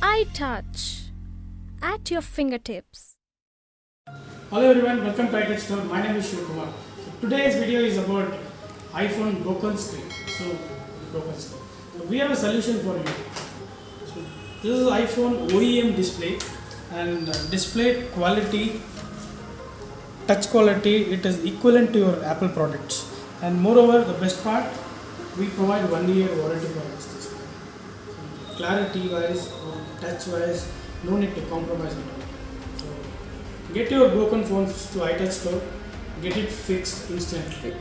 iTouch at your fingertips. Hello everyone, welcome to iTouch Store. My name is Shivakumar. Today's video is about iPhone broken screen. So we have a solution for you. So this is iPhone OEM display and display quality, touch quality, it is equivalent to your Apple products. And moreover, the best part, we provide 1 year warranty for this display. So clarity wise or touch wise, no need to compromise at all. So get your broken phones to iTouch Store, get it fixed instantly.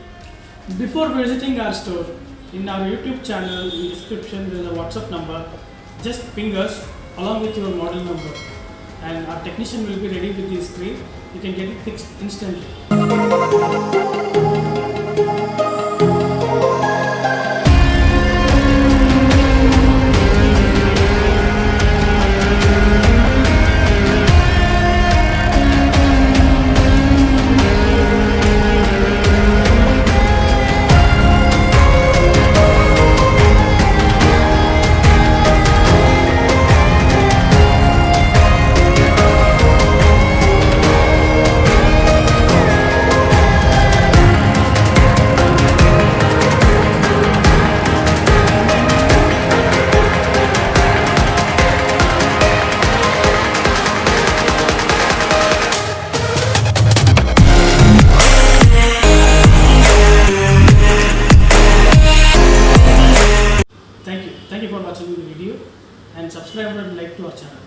Before visiting our store, in our YouTube channel, in the description there is a WhatsApp number. Just ping us along with your model number and our technician will be ready with the screen. You can get it fixed instantly. Thank you for watching the video and subscribe and like to our channel.